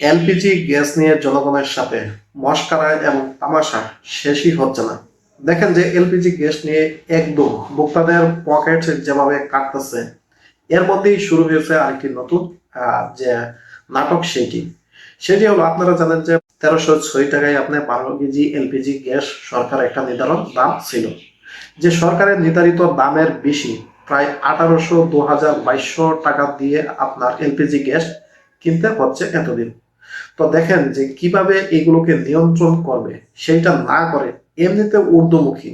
LPG gas নিয়ে জনগণের সাথে মশকরা এবং তামাশা শেষই হচ্ছে না। দেখেন যে এলপিজি গ্যাস নিয়ে একদম ভোক্তাদের পকেট যেভাবে কাটতেছে, এর মধ্যেই শুরু হয়েছে আরেকটি নতুন যে নাটক, সেটি হলো, আপনারা জানেন যে 1306 টাকায় আপনার 12 কেজি এলপিজি গ্যাস সরকার একটা নির্ধারণ দাম ছিল, যে সরকারের নির্ধারিত দামের বেশি প্রায় 1800-2200 টাকা দিয়ে আপনার এলপিজি গ্যাস কিনতে হচ্ছে এতদিন। তো দেখেন যে কিভাবে এগুলোকে নিয়ন্ত্রণ করবে, সেইটা না করে এমনিতে ঊর্ধ্বমুখী।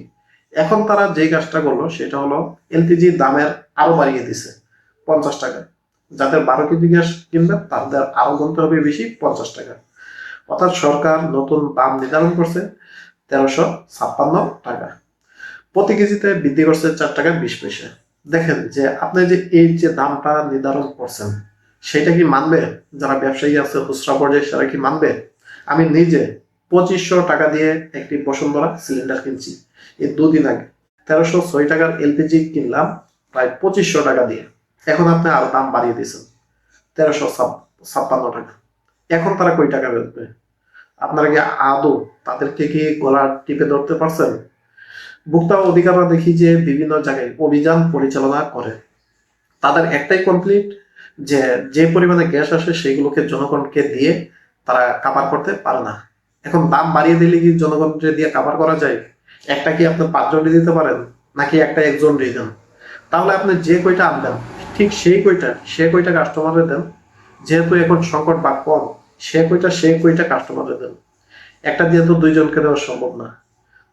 এখন তারা যে কাজটা করলো সেটা হলো এলপিজি দামের আরো বাড়িয়ে দিছে 50 টাকা। যাদের 12 কেজি গ্যাস কিনবে তাদের আরো গুনতে হবে বেশি, 50 টাকা। অর্থাৎ সরকার নতুন দাম নির্ধারণ করছে 1356 টাকা, প্রতি কেজিতে বৃদ্ধি করছে 4 টাকা 20 পয়সা। দেখেন যে আপনি যে এই যে দামটা নির্ধারণ করছেন, সেটা কি মানবে? যারা ব্যবসায়ী আছে খুচরা পর্যায়ে, সেটা কি মানবে? আমি নিজে 2500 টাকা দিয়ে একটি বসুন্ধরা সিলিন্ডার কিনছি এই 2 দিন আগে। 1306 টাকার এলপিজি কিনলাম প্রায় 2500 টাকা দিয়ে। এখন আপনি আরো দাম বাড়িয়ে দিয়েছেন 1356 টাকা। এখন তারা কই টাকা বেচবে? আপনারা কি আদৌ তাদেরকে কি গলা টিপে ধরতে পারছেন? ভোক্তা অধিকাররা দেখি যে বিভিন্ন জায়গায় অভিযান পরিচালনা করে, তাদের একটাই কমপ্লিট, যে যে পরিমাণে গ্যাস আসে সেগুলোকে জনগণকে দিয়ে তারা কাভার করতে পারে না। এখন দাম বাড়িয়ে দিলে কি জনগণকে দিয়ে কাভার করা যায়? একটা কি আপনি 5 জনকে দিতে পারেন, নাকি একটা একজন দেন? তাহলে আপনি যে কয়টা আনবেন ঠিক সে কয়টা কাস্টমারে দেন। যেহেতু এখন সংকট বা কম, সে কয়টা কাস্টমারে দেন। একটা দিয়ে তো 2 জনকে দেওয়া সম্ভব না।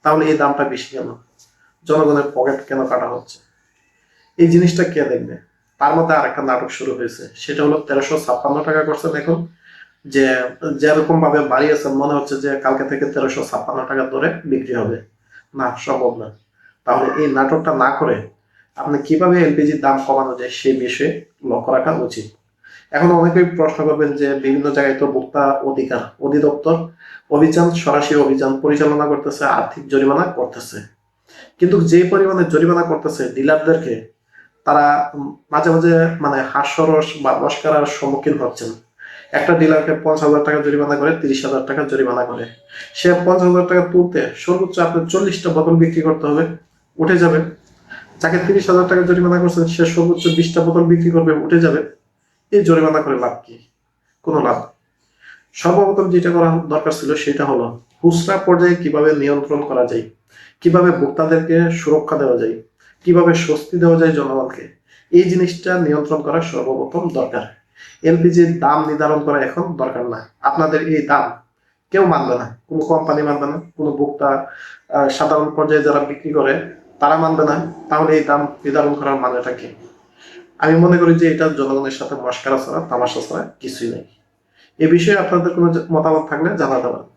তাহলে এই দামটা বেশি কেন? জনগণের পকেট কেন কাটা হচ্ছে? এই জিনিসটা কে দেখবে? তার মধ্যে আরেকটা নাটক শুরু হয়েছে, সেটা হলো 1356 টাকা করছেন এখন, যে যেরকম ভাবে বাড়িয়েছেন মনে হচ্ছে যে কালকে থেকে 1356 টাকা ধরে বিক্রি হবে। না, সম্ভব না। তাহলে এই নাটকটা না করে আপনি কিভাবে এলপিজির দাম কমানো যায় সেই বিষয়ে লক্ষ্য রাখা উচিত। এখন অনেকেই প্রশ্ন করবেন যে বিভিন্ন জায়গায় তো ভোক্তা অধিকার অধিদপ্তর সরাসরি অভিযান পরিচালনা করতেছে, আর্থিক জরিমানা করতেছে, কিন্তু যে পরিমাণে জরিমানা করতেছে ডিলারদেরকে, তারা মাঝে মাঝে মানে হাস্যরস বা মস্করার সম্মুখীন হচ্ছেন। একটা ডিলারকে 50,000 টাকা জরিমানা করে, 30,000 টাকা জরিমানা করে। সে 50,000 টাকা তুলতে সর্বোচ্চ আপনার 40টা বোতল বিক্রি করতে হবে, উঠে যাবে। যাকে 30,000 টাকা জরিমানা করছে সে সর্বোচ্চ 20টা বোতল বিক্রি করবে, উঠে যাবে। এই জরিমানা করে লাভ কি? কোনো লাভ। সর্বপ্রথম যেটা করা দরকার ছিল সেটা হলো খুচরা পর্যায়ে কিভাবে নিয়ন্ত্রণ করা যায়, কিভাবে ভোক্তাদেরকে সুরক্ষা দেওয়া যায়, কিভাবে স্বস্তি দেওয়া যায় জনগণকে, এই জিনিসটা নিয়ন্ত্রণ করা সর্বপ্রথম দরকার। এলপিজির দাম নির্ধারণ করা এখন দরকার না। আপনাদের এই দাম কেউ মানবে না, কোনো কোম্পানি মানবে না, কোনো ভোক্তা সাধারণ পর্যায়ে যারা বিক্রি করে তারা মানবে না। তাহলে এই দাম নির্ধারণ করার মানেটা কি? আমি মনে করি যে এটা জনগণের সাথে মশকরা ছাড়া, তামাশা ছাড়া কিছুই নেই। এ বিষয়ে আপনাদের কোনো মতামত থাকলে জানাতে পারেন।